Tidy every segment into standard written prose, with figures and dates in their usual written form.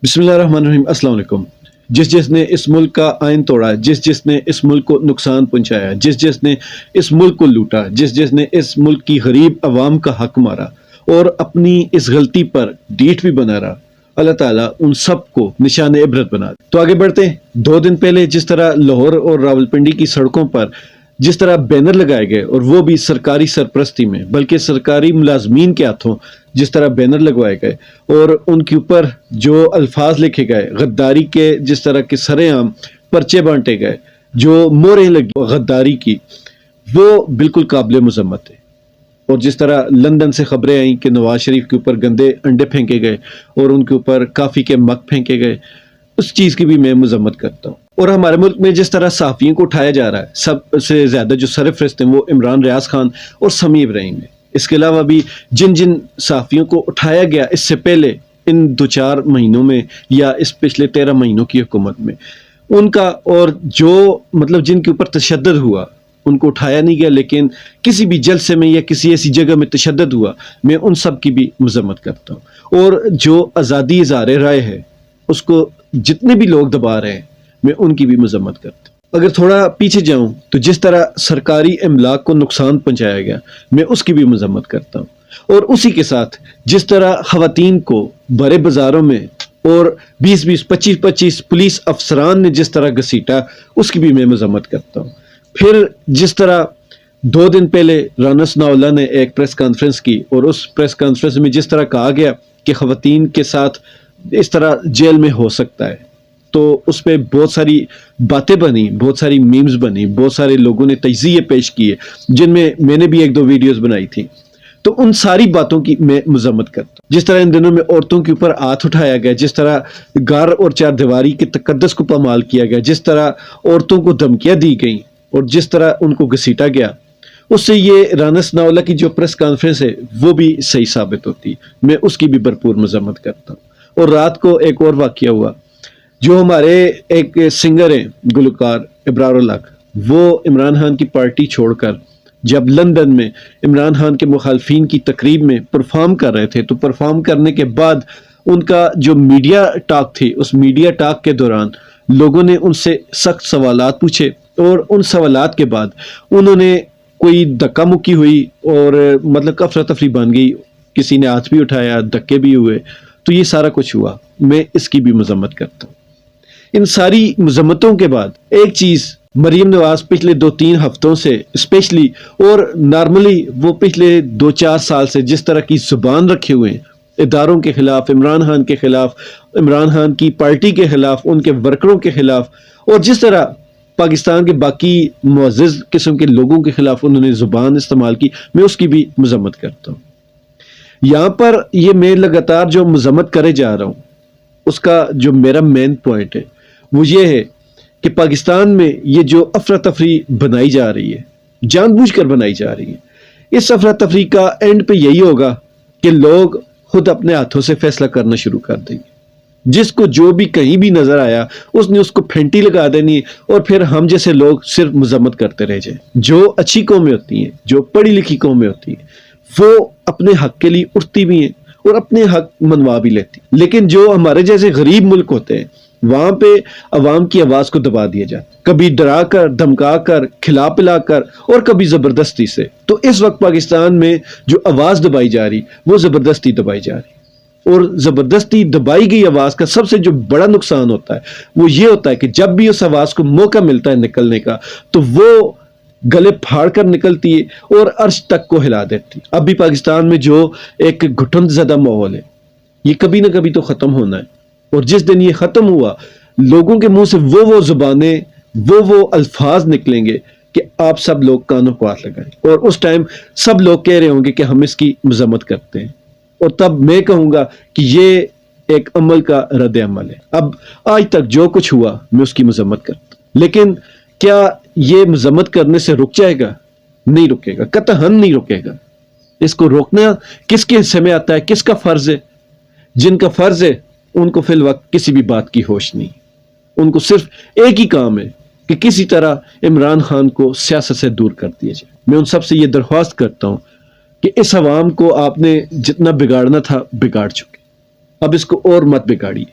بسم اللہ الرحمن الرحیم۔ السلام علیکم۔ جس نے اس ملک کا آئین توڑا، جس نے اس ملک کو نقصان پہنچایا، جس نے اس ملک کو لوٹا، جس نے اس ملک کی غریب عوام کا حق مارا اور اپنی اس غلطی پر ڈیٹ بھی بنا رہا، اللہ تعالیٰ ان سب کو نشان عبرت بنا دے۔ تو آگے بڑھتے ہیں۔ 2 دن پہلے جس طرح لاہور اور راولپنڈی کی سڑکوں پر جس طرح بینر لگائے گئے، اور وہ بھی سرکاری سرپرستی میں، بلکہ سرکاری ملازمین کے ہاتھوں جس طرح بینر لگوائے گئے اور ان کے اوپر جو الفاظ لکھے گئے غداری کے، جس طرح کے سرے عام پرچے بانٹے گئے، جو موریں لگی غداری کی، وہ بالکل قابل مذمت ہے۔ اور جس طرح لندن سے خبریں آئیں کہ نواز شریف کے اوپر گندے انڈے پھینکے گئے اور ان کے اوپر کافی کے مگ پھینکے گئے، اس چیز کی بھی میں مذمت کرتا ہوں۔ اور ہمارے ملک میں جس طرح صحافیوں کو اٹھایا جا رہا ہے، سب سے زیادہ جو سرفہرست ہیں وہ عمران ریاض خان اور سمیع ابراہیم ہے۔ اس کے علاوہ بھی جن صحافیوں کو اٹھایا گیا اس سے پہلے ان 2-4 مہینوں میں یا اس پچھلے 13 مہینوں کی حکومت میں، ان کا اور جو جن کے اوپر تشدد ہوا ان کو اٹھایا نہیں گیا، لیکن کسی بھی جلسے میں یا کسی ایسی جگہ میں تشدد ہوا، میں ان سب کی بھی مذمت کرتا ہوں۔ اور جو آزادی اظہار رائے ہے اس کو جتنے بھی لوگ دبا رہے ہیں، میں ان کی بھی مذمت کرتا ہوں۔ اگر تھوڑا پیچھے جاؤں تو جس طرح سرکاری املاک کو نقصان پہنچایا گیا، میں اس کی بھی مذمت کرتا ہوں۔ اور اسی کے ساتھ جس طرح خواتین کو بڑے بازاروں میں اور 20-20 25-25 پولیس افسران نے جس طرح گھسیٹا، اس کی بھی میں مذمت کرتا ہوں۔ پھر جس طرح 2 دن پہلے رانا ثناء اللہ نے ایک پریس کانفرنس کی اور اس پریس کانفرنس میں جس طرح کہا گیا کہ خواتین کے ساتھ اس طرح جیل میں ہو سکتا ہے، تو اس پہ بہت ساری باتیں بنی، بہت ساری میمز بنی، بہت سارے لوگوں نے تجزیے پیش کیے، جن میں نے بھی 1-2 ویڈیوز بنائی تھی۔ تو ان ساری باتوں کی میں مذمت کرتا ہوں۔ جس طرح ان دنوں میں عورتوں کے اوپر ہاتھ اٹھایا گیا، جس طرح گھر اور 4 دیواری کے تقدس کو پامال کیا گیا، جس طرح عورتوں کو دھمکیاں دی گئیں اور جس طرح ان کو گھسیٹا گیا، اس سے یہ رانا ثناء اللہ کی جو پریس کانفرنس ہے وہ بھی صحیح ثابت ہوتی، میں اس کی بھی بھرپور مذمت کرتا ہوں۔ اور رات کو ایک اور واقعہ ہوا، جو ہمارے ایک سنگر ہیں گلوکار ابرار الحق، وہ عمران خان کی پارٹی چھوڑ کر جب لندن میں عمران خان کے مخالفین کی تقریب میں پرفارم کر رہے تھے، تو پرفارم کرنے کے بعد ان کا جو میڈیا ٹاک تھی، اس میڈیا ٹاک کے دوران لوگوں نے ان سے سخت سوالات پوچھے، اور ان سوالات کے بعد انہوں نے کوئی دھکا مکی ہوئی اور افراتفری بن گئی، کسی نے ہاتھ بھی اٹھایا، دھکے بھی ہوئے، تو یہ سارا کچھ ہوا۔ میں اس کی بھی مذمت کرتا ہوں۔ ان ساری مذمتوں کے بعد ایک چیز مریم نواز پچھلے 2-3 ہفتوں سے اسپیشلی اور نارملی وہ پچھلے 2-4 سال سے جس طرح کی زبان رکھے ہوئے ہیں اداروں کے خلاف، عمران خان کے خلاف، عمران خان کی پارٹی کے خلاف، ان کے ورکروں کے خلاف، اور جس طرح پاکستان کے باقی معزز قسم کے لوگوں کے خلاف انہوں نے زبان استعمال کی، میں اس کی بھی مذمت کرتا ہوں۔ یہاں پر یہ میں لگاتار جو مذمت کرے جا رہا ہوں، اس کا جو میرا مین پوائنٹ ہے وہ یہ ہے کہ پاکستان میں یہ جو افراتفری بنائی جا رہی ہے، جان بوجھ کر بنائی جا رہی ہے، اس افراتفری کا اینڈ پہ یہی ہوگا کہ لوگ خود اپنے ہاتھوں سے فیصلہ کرنا شروع کر دیں گے۔ جس کو جو بھی کہیں بھی نظر آیا اس نے اس کو پھینٹی لگا دینی ہے، اور پھر ہم جیسے لوگ صرف مذمت کرتے رہ جائیں۔ جو اچھی قومیں ہوتی ہیں، جو پڑھی لکھی قومیں ہوتی ہیں، وہ اپنے حق کے لیے اٹھتی بھی ہیں اور اپنے حق منوا بھی لیتی، لیکن جو ہمارے جیسے غریب ملک ہوتے ہیں وہاں پہ عوام کی آواز کو دبا دیا جاتا، کبھی ڈرا کر، دھمکا کر، کھلا پلا کر، اور کبھی زبردستی سے۔ تو اس وقت پاکستان میں جو آواز دبائی جا رہی وہ زبردستی دبائی جا رہی، اور زبردستی دبائی گئی آواز کا سب سے جو بڑا نقصان ہوتا ہے وہ یہ ہوتا ہے کہ جب بھی اس آواز کو موقع ملتا ہے نکلنے کا، تو وہ گلے پھاڑ کر نکلتی ہے اور عرش تک کو ہلا دیتی۔ اب بھی پاکستان میں جو ایک گھٹن زدہ ماحول ہے، یہ کبھی نہ کبھی تو ختم ہونا ہے، اور جس دن یہ ختم ہوا، لوگوں کے منہ سے وہ زبانیں، وہ الفاظ نکلیں گے کہ آپ سب لوگ کانوں کو ہاتھ لگائیں، اور اس ٹائم سب لوگ کہہ رہے ہوں گے کہ ہم اس کی مذمت کرتے ہیں، اور تب میں کہوں گا کہ یہ ایک عمل کا رد عمل ہے۔ اب آج تک جو کچھ ہوا میں اس کی مذمت کرتا ہوں، لیکن کیا یہ مذمت کرنے سے رک جائے گا؟ نہیں رکے گا، قطعاً نہیں رکے گا۔ اس کو روکنا کس کے حصے میں آتا ہے، کس کا فرض ہے؟ جن کا فرض ہے ان کو فی الوقت کسی بھی بات کی ہوش نہیں، ان کو صرف ایک ہی کام ہے کہ کسی طرح عمران خان کو سیاست سے دور کر دیا جائے۔ میں ان سب سے یہ درخواست کرتا ہوں کہ اس عوام کو آپ نے جتنا بگاڑنا تھا بگاڑ چکے، اب اس کو اور مت بگاڑیے۔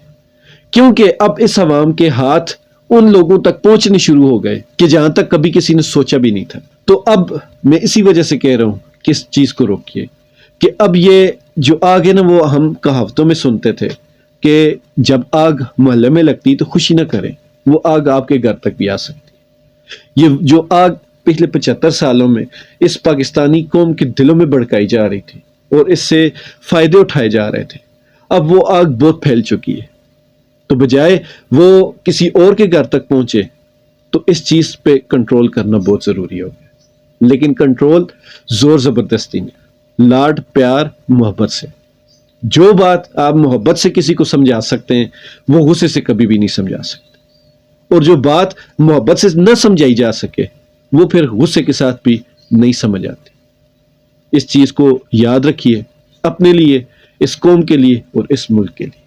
کیونکہ اب اس عوام کے ہاتھ ان لوگوں تک پہنچنے شروع ہو گئے کہ جہاں تک کبھی کسی نے سوچا بھی نہیں تھا۔ تو اب میں اسی وجہ سے کہہ رہا ہوں کہ اس چیز کو روکیے، کہ اب یہ جو آگ ہے نا، وہ ہم کہاوتوں میں سنتے تھے کہ جب آگ محلے میں لگتی تو خوشی نہ کریں، وہ آگ آپ کے گھر تک بھی آ سکتی۔ یہ جو آگ پچھلے 75 سالوں میں اس پاکستانی قوم کے دلوں میں بھڑکائی جا رہی تھی اور اس سے فائدے اٹھائے جا رہے تھے، اب وہ آگ بہت پھیل چکی ہے۔ تو بجائے وہ کسی اور کے گھر تک پہنچے تو اس چیز پہ کنٹرول کرنا بہت ضروری ہوگا، لیکن کنٹرول زور زبردستی نہیں، لاڈ پیار محبت سے۔ جو بات آپ محبت سے کسی کو سمجھا سکتے ہیں وہ غصے سے کبھی بھی نہیں سمجھا سکتے، اور جو بات محبت سے نہ سمجھائی جا سکے وہ پھر غصے کے ساتھ بھی نہیں سمجھ آتی۔ اس چیز کو یاد رکھیے، اپنے لیے، اس قوم کے لیے اور اس ملک کے لیے۔